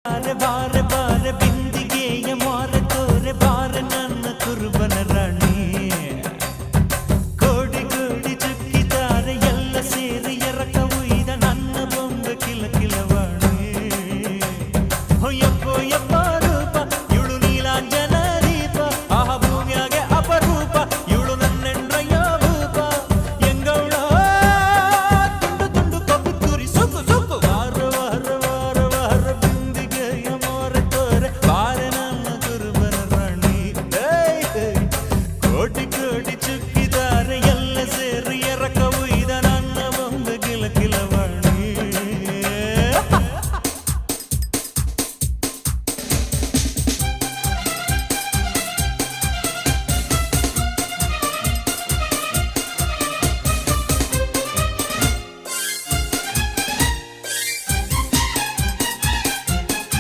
ಬಾರೆ ಬಾರೆ ಬಾರೆ ಬಿಂದಿಗೆಯ ಮಾರೆ ತೋರೆ ಬಾರೆ ನನ್ನ ಕುರುಬನ ರಾಣಿ ಕೋಡಿ ಕೋಡಿ ಚುಕ್ಕಿದ್ದಾರೆ ಎಲ್ಲ ಸೇರಿ ಎರಕ ಉಯ್ದ ನನ್ನ ಬೊಂಬೆ ಕಿಲ ಕಿಲವಾಣಿ ಹೊಯ್ಯ